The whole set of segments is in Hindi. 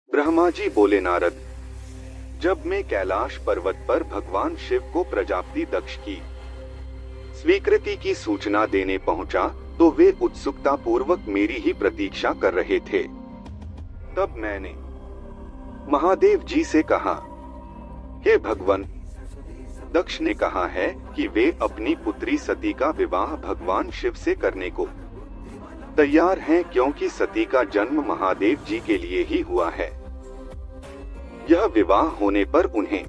ब्रह्मा जी बोले, नारद, जब मैं कैलाश पर्वत पर भगवान शिव को प्रजापति दक्ष की स्वीकृति की सूचना देने पहुंचा तो वे उत्सुकता पूर्वक मेरी ही प्रतीक्षा कर रहे थे। तब मैंने महादेव जी से कहा, हे भगवान, दक्ष ने कहा है कि वे अपनी पुत्री सती का विवाह भगवान शिव से करने को तैयार हैं, क्योंकि सती का जन्म महादेव जी के लिए ही हुआ है। यह विवाह होने पर उन्हें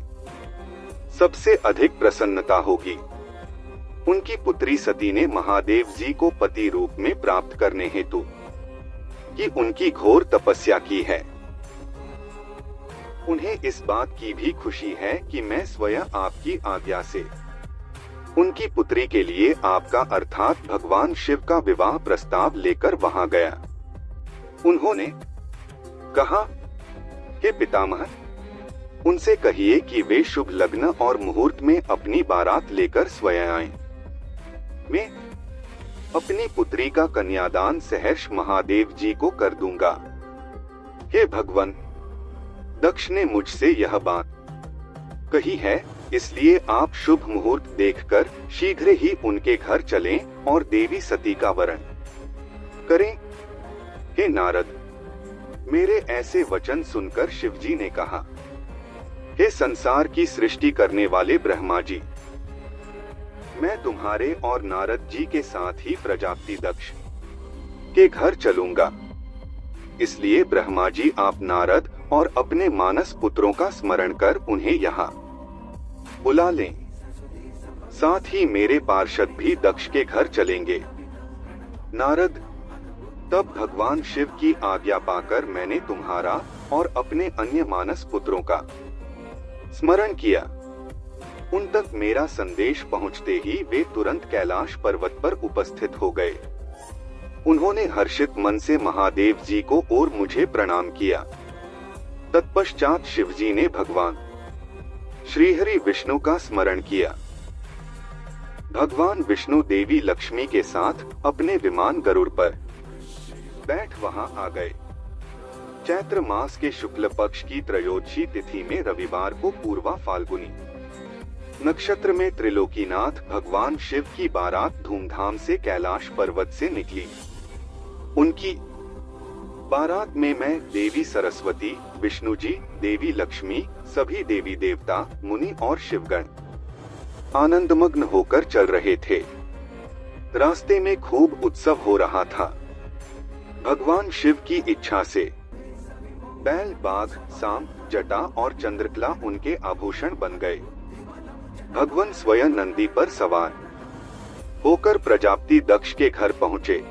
सबसे अधिक प्रसन्नता होगी। उनकी पुत्री सती ने महादेव जी को पति रूप में प्राप्त करने हेतु की उनकी घोर तपस्या की है। उन्हें इस बात की भी खुशी है कि मैं स्वयं आपकी आज्ञा से उनकी पुत्री के लिए आपका अर्थात भगवान शिव का विवाह प्रस्ताव लेकर वहां गया। उन्होंने कहा, हे पितामह, उनसे कहिए कि वे शुभ लग्न और मुहूर्त में अपनी बारात लेकर स्वयं आएं। मैं अपनी पुत्री का कन्यादान सहर्ष महादेव जी को कर दूंगा। हे भगवान, दक्ष ने मुझसे यह बात कही है, इसलिए आप शुभ मुहूर्त देखकर शीघ्र ही उनके घर चलें और देवी सती का वरण करें। हे नारद, मेरे ऐसे वचन सुनकर शिवजी ने कहा, हे संसार की सृष्टि करने वाले ब्रह्मा जी, मैं तुम्हारे और नारद जी के साथ ही प्रजापति दक्ष के घर चलूंगा। इसलिए ब्रह्मा जी, आप नारद और अपने मानस पुत्रों का स्मरण कर उन्हें यहाँ बुला लें। साथ ही मेरे पार्षद भी दक्ष के घर चलेंगे। नारद, तब भगवान शिव की आज्ञा पाकर मैंने तुम्हारा और अपने अन्य मानस पुत्रों का स्मरण किया। उन तक मेरा संदेश पहुंचते ही वे तुरंत कैलाश पर्वत पर उपस्थित हो गए। उन्होंने हर्षित मन से महादेव जी को और मुझे प्रणाम किया। तत्पश्चात शिवजी ने भगवान श्रीहरि विष्णु का स्मरण किया। भगवान विष्णु देवी लक्ष्मी के साथ अपने विमान गरुड़ पर बैठ वहां आ गए। चैत्र मास के शुक्ल पक्ष की त्रयोदशी तिथि में रविवार को पूर्वा फाल्गुनी नक्षत्र में त्रिलोकीनाथ भगवान शिव की बारात धूमधाम से कैलाश पर्वत से निकली। उनकी बारात में मैं, देवी सरस्वती, विष्णु जी, देवी लक्ष्मी, सभी देवी देवता, मुनि और शिवगण आनंदमग्न होकर चल रहे थे। रास्ते में खूब उत्सव हो रहा था। भगवान शिव की इच्छा से बैल, बाघ, सांप, जटा और चंद्रकला उनके आभूषण बन गए। भगवान स्वयं नंदी पर सवार होकर प्रजापति दक्ष के घर पहुँचे।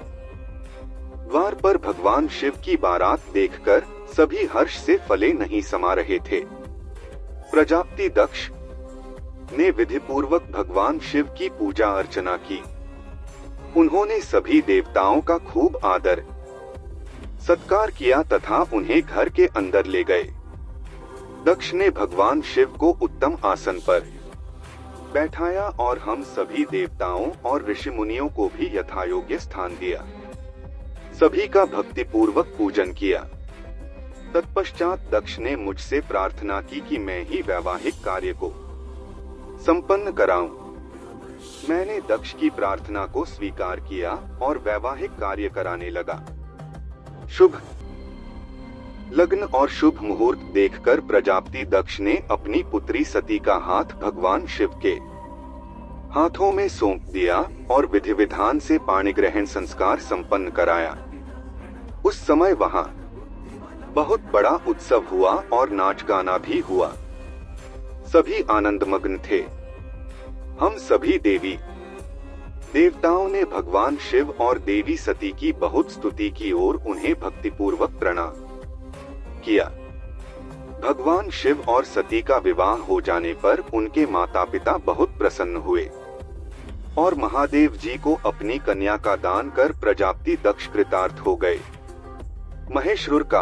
द्वार पर भगवान शिव की बारात देखकर सभी हर्ष से फले नहीं समा रहे थे। प्रजापति दक्ष ने विधिपूर्वक भगवान शिव की पूजा अर्चना की। उन्होंने सभी देवताओं का खूब आदर सत्कार किया तथा उन्हें घर के अंदर ले गए। दक्ष ने भगवान शिव को उत्तम आसन पर बैठाया और हम सभी देवताओं और ऋषि मुनियों को भी यथायोग्य स्थान दिया। सभी का भक्तिपूर्वक पूजन किया। तत्पश्चात दक्ष ने मुझसे प्रार्थना की कि मैं ही वैवाहिक कार्य को संपन्न कराऊं। मैंने दक्ष की प्रार्थना को स्वीकार किया और वैवाहिक कार्य कराने लगा। शुभ लग्न और शुभ मुहूर्त देखकर प्रजापति दक्ष ने अपनी पुत्री सती का हाथ भगवान शिव के हाथों में सौंप दिया और विधि विधान से पाणिग्रहण संस्कार संपन्न कराया। उस समय वहां बहुत बड़ा उत्सव हुआ और नाच गाना भी हुआ। सभी आनंदमग्न थे। हम सभी देवी देवताओं ने भगवान शिव और देवी सती की बहुत स्तुति की और उन्हें भक्तिपूर्वक प्रणाम किया। भगवान शिव और सती का विवाह हो जाने पर उनके माता पिता बहुत प्रसन्न हुए और महादेव जी को अपनी कन्या का दान कर प्रजापति दक्ष कृतार्थ हो गए। महेश्वर का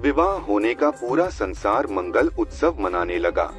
विवाह होने का पूरा संसार मंगल उत्सव मनाने लगा।